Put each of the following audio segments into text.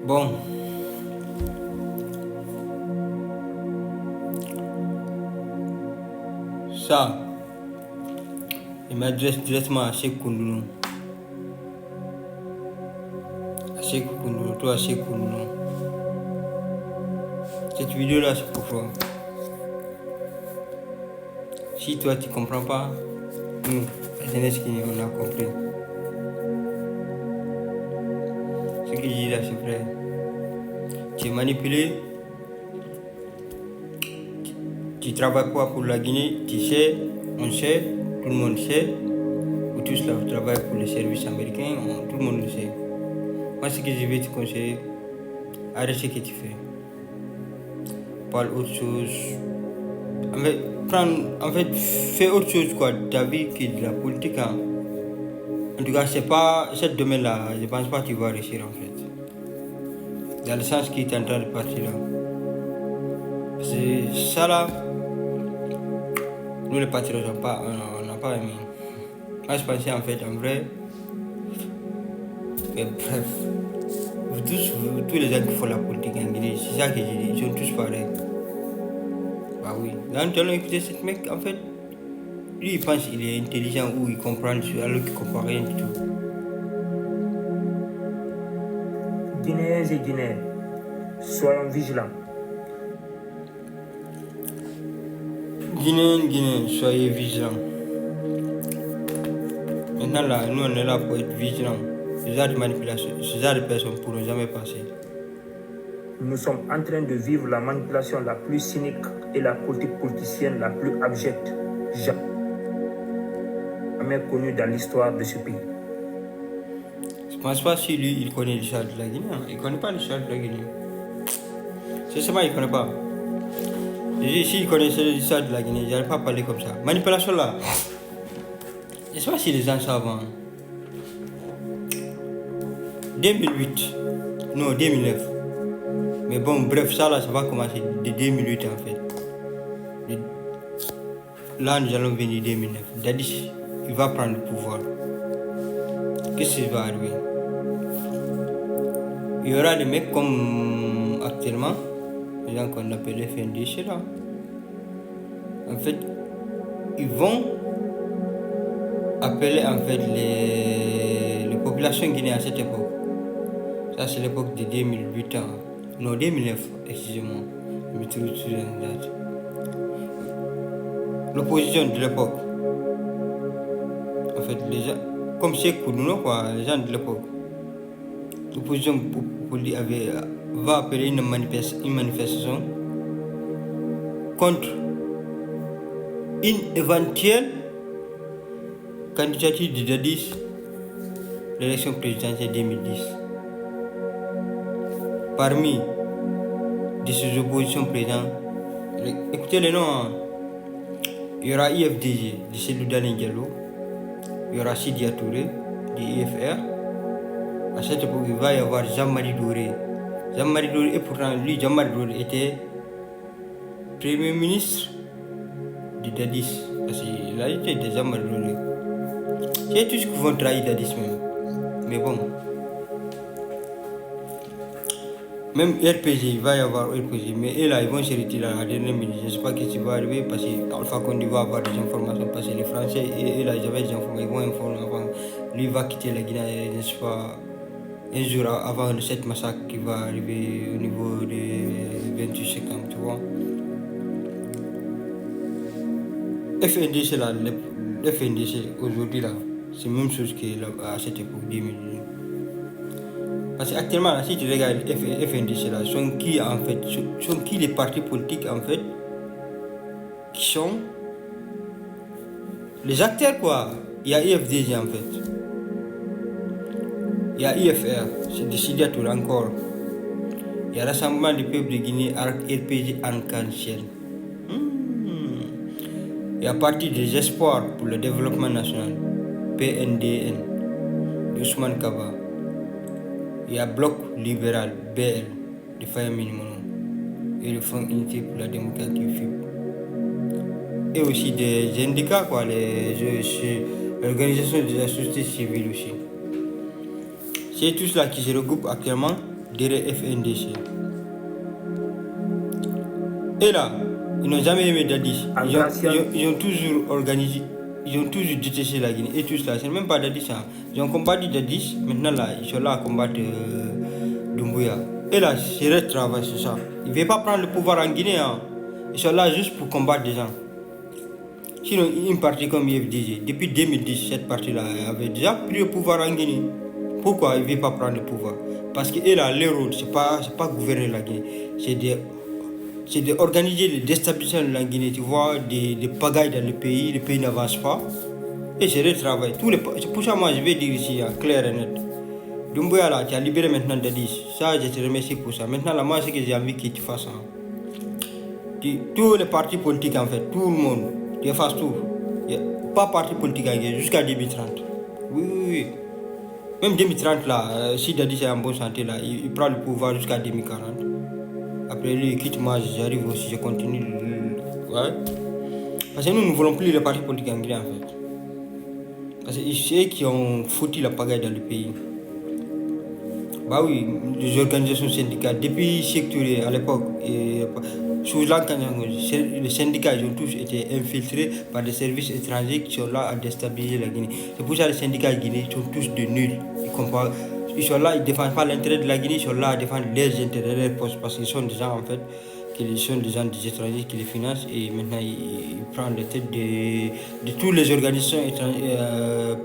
Bon, ça, il m'adresse directement à Cheikh Koundounou. À Cheikh Koundounou, toi Cheikh Koundounou. Cette vidéo-là, c'est pour toi. Si toi, tu comprends pas, nous, la jeunesse qui on a compris. Ce que je dis là, c'est vrai. Tu es manipulé. Tu travailles quoi pour la Guinée? Tu sais, on sait, tout le monde sait. Vous tous là, vous travaillez pour les services américains, tout le monde le sait. Moi, ce que je vais te conseiller, arrête ce que tu fais. Parle autre chose. En fait, fais autre chose quoi, de ta vie que de la politique. Hein. En tout cas, c'est pas ce domaine-là, je pense pas que tu vas réussir en fait. Dans le sens qui est en train de partir là. C'est ça là. Nous les patriotes, on n'a pas aimé. Moi je pensais en fait, en vrai. Mais bref. Tous les gens qui font la politique en Guinée, c'est ça que j'ai dit, ils sont tous pareils. Bah oui. Là nous allons écouter ce mec, en fait. Lui il pense qu'il est intelligent ou il comprend alors qu'il comprend rien du tout. Guinéens et Guinéens, soyons vigilants. Guinéens, soyez vigilants. Maintenant là, nous on est là pour être vigilants. Ces genres de manipulation, ces genres de personnes ne pourront jamais passer. Nous sommes en train de vivre la manipulation la plus cynique et la politique politicienne la plus abjecte jamais connue dans l'histoire de ce pays. Je ne pense pas si lui il connaît l'histoire de la Guinée. Hein. Il ne connaît pas l'histoire de la Guinée. Sincèrement, il ne connaît pas. Si il connaissait l'histoire de la Guinée, il n'allait pas parler comme ça. Manipulation là. Je ne sais pas si les gens savent. Hein. 2008. Non, 2009. Mais bon, bref, ça là, ça va commencer de 2008 en fait. Là, nous allons venir 2009. Dadis, il va prendre le pouvoir. Qu'est-ce qui va arriver? Il y aura des mecs comme actuellement, les gens qu'on appelle les FNDC là. En fait, ils vont appeler en fait les populations guinéennes à cette époque. Ça c'est l'époque de 2008 ans. Non, 2009, excusez-moi. Je me trouve sur une date. L'opposition de l'époque. En fait, les gens, comme Cheikh Koundounou, quoi, les gens de l'époque. L'opposition va appeler une manifestation contre une éventuelle candidature de Dadis l'élection présidentielle 2010. Parmi de ces oppositions présentes, écoutez les noms, hein. Il y aura IFDG de Cellou Dalein Diallo, il y aura Sidia Touré de IFR. À cette époque, il va y avoir Jean-Marie Doré. Jean-Marie Doré, et pourtant, lui, Jean-Marie Doré était Premier ministre de Dadis. Parce qu'il a été de Jean-Marie Doré. C'est tout ce qu'ils vont trahir Dadis même. Mais bon. Même RPG, il va y avoir RPG. Mais eux là, ils vont se retirer à la dernière minute. Je ne sais pas ce qui va arriver parce qu'Alpha Condé va avoir des informations. Parce que les Français, eux là, ils avaient des informations. Ils vont informer avant. Lui, il va quitter la Guinée, je ne sais pas. Un jour avant le 7 massacre qui va arriver au niveau de 28 septembre, tu vois. FNDC là, le FNDC aujourd'hui là, c'est la même chose qu'à cette époque 2000. Parce qu'actuellement là, si tu regardes FNDC là, sont qui en fait, sont qui les partis politiques en fait, qui sont les acteurs quoi. Il y a IFDG en fait. Il y a IFR, c'est décidé à tout encore. Il y a Rassemblement du peuple de Guinée, RPG Arc-en-Ciel. Il y a Parti des Espoirs pour le développement national, PNDN, Ousmane Kaba. Il y a Bloc libéral, BL, de Faye Minimono. Et le Front Unité pour la démocratie, FIP. Et aussi des syndicats, quoi, l'organisation de la société civile aussi. C'est tout cela qui se regroupe actuellement derrière FNDC. Et là, ils n'ont jamais aimé Dadis. Ils ont toujours organisé, ils ont toujours détesté la Guinée. Et tout cela, c'est même pas Dadis. Hein. Ils ont combattu Dadis, maintenant là, ils sont là à combattre Doumbouya. Et là, c'est le travail, c'est ça. Ils ne veulent pas prendre le pouvoir en Guinée. Hein. Ils sont là juste pour combattre des gens. Sinon, une partie comme IFDG, depuis 2010, cette partie-là avait déjà pris le pouvoir en Guinée. Pourquoi ils ne veulent pas prendre le pouvoir? Parce que là, leur rôle, ce n'est pas gouverner la Guinée, c'est d'organiser le déstabilisation de la Guinée, tu vois, des pagailles dans le pays n'avance pas. Et c'est le travail. C'est pour ça moi je vais dire ici, clair et net. Doumbouya là, tu as libéré maintenant Dadis. Ça, je te remercie pour ça. Maintenant là, moi, ce que j'ai envie que tu fasses. Tous les partis politiques en fait, tout le monde, tu fasses tout. Pas parti politique en Guinée, jusqu'à 2030. Oui. Même 2030 là, si Dadis est en bonne santé là, il prend le pouvoir jusqu'à 2040. Après lui, il quitte moi, j'arrive aussi, je continue. Ouais. Parce que nous ne voulons plus les partis politiques en Guinée en fait. Parce que c'est eux qui ont foutu la pagaille dans le pays. Bah oui, les organisations syndicales, depuis Sékou Touré à l'époque, sous l'Ankanyango, les syndicats ils ont tous été infiltrés par des services étrangers qui sont là à déstabiliser la Guinée. C'est pour ça que les syndicats guinéens sont tous de nuls. Ils sont là, ils ne défendent pas l'intérêt de la Guinée, ils sont là à défendre leurs intérêts, leurs postes, parce qu'ils sont des gens en fait, qui sont des gens des étrangers qui les financent et maintenant ils prennent la tête de toutes les organisations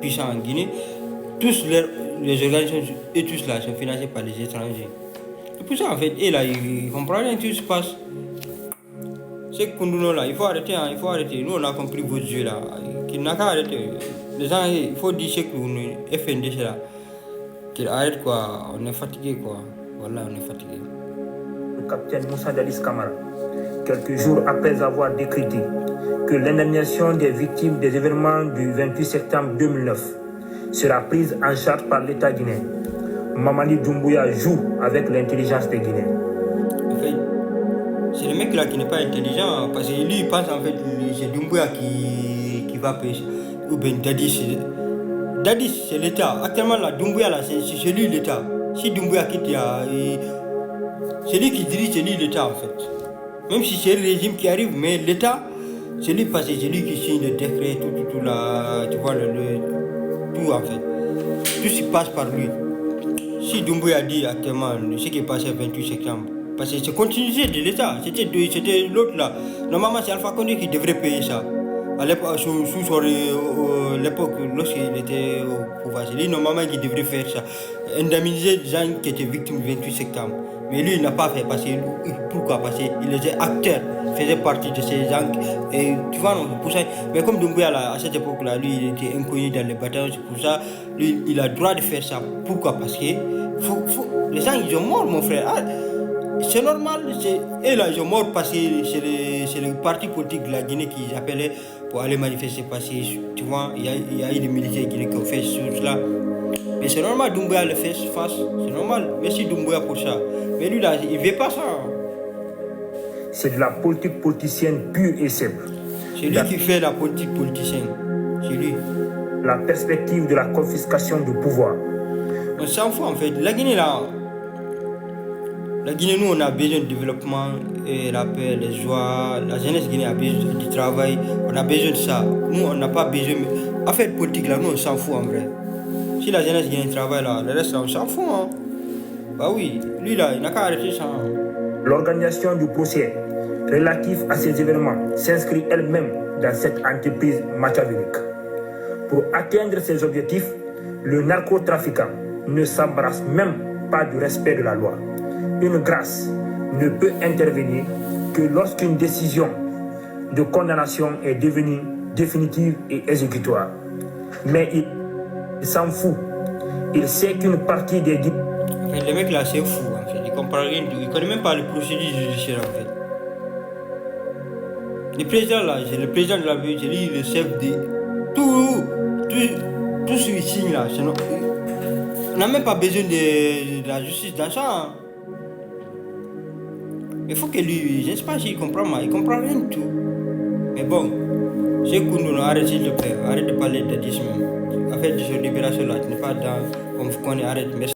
puissantes en Guinée. Tous les organisations et tous là sont financés par les étrangers. C'est pour ça en fait, et là ils comprennent rien, tout se passe. C'est Koundouno là, il faut arrêter, hein, il faut arrêter. Nous on a compris vos yeux là, qu'il n'a qu'à arrêter. Les gens, il faut dire que nous, FNDC là, qu'il arrête quoi, on est fatigué quoi. Voilà, on est fatigué. Le capitaine Moussa Dadis Camara, quelques jours après avoir décrété que l'indemnisation des victimes des événements du 28 septembre 2009 sera prise en charge par l'État guinéen. Mamadi Doumbouya joue avec l'intelligence des Guinéens. En fait, c'est le mec là qui n'est pas intelligent, parce que lui il pense en fait c'est Doumbouya qui va payer, ou bien Dadis. Dadis c'est l'État. Actuellement là, Doumbouya là, c'est lui l'État. Si Doumbouya quitte, c'est lui qui dirige, c'est lui l'État en fait. Même si c'est le régime qui arrive, mais l'État, c'est lui parce que c'est lui qui signe le décret, tout là, tu vois tout en fait. Tout se passe par lui. Si Doumbouya dit actuellement ce qui est passé le 28 septembre, parce que c'est continuité de l'État, c'était l'autre là. Normalement c'est Alpha Condé qui devrait payer ça. À l'époque, sous l'époque, lorsqu'il était au pouvoir, c'est lui normalement qui devrait faire ça. Indemniser les gens qui étaient victimes du 28 septembre. Mais lui il n'a pas fait, pourquoi? Parce qu'il était acteur, faisait partie de ces gens. Et tu vois, non, pour ça. Mais comme Doumbouya là, à cette époque-là, lui il était inconnu dans les batailles, c'est pour ça, lui il a le droit de faire ça. Pourquoi? Parce que les gens ils sont morts, mon frère. C'est normal, et là ils sont morts parce que c'est le parti politique de la Guinée qui appelait pour aller manifester, parce que tu vois, il y a eu des militaires guinéens qui ont fait cela. Mais c'est normal, Doumbouya le fait face, c'est normal. Merci Doumbouya pour ça. Mais lui là, il ne veut pas ça. C'est de la politique politicienne pure et simple. C'est lui qui fait la politique politicienne. C'est lui. La perspective de la confiscation du pouvoir. On s'en fout en fait. La Guinée là, nous on a besoin de développement, et la paix, les joies. La jeunesse guinéenne a besoin du travail. On a besoin de ça. Nous on n'a pas besoin. En fait, politique là, nous on s'en fout en vrai. Si la jeunesse guinéenne travaille là, le reste là, on s'en fout. Hein. Bah oui, lui là, il n'a qu'à arrêter ça. Hein. L'organisation du procès relatif à ces événements s'inscrit elle-même dans cette entreprise machiavélique. Pour atteindre ses objectifs, le narcotrafiquant ne s'embarrasse même pas du respect de la loi. Une grâce ne peut intervenir que lorsqu'une décision de condamnation est devenue définitive et exécutoire. Mais il s'en fout. Il sait qu'une partie des... En fait, le mec là, c'est fou en fait. Il comprend rien. Il connaît même pas les procédures judiciaires en fait. Le président là, c'est le président de la ville, c'est lui le chef de tout ce qu'il signe là. On n'a même pas besoin de la justice dans ça. Hein. Il faut que lui, je ne sais pas s'il comprend, mais il comprend rien du tout. Mais bon, c'est Koundouno, arrête s'il te plaît, arrête de parler de 10 même. Affaire de libération là, tu n'es pas dans, comme on arrête. Merci.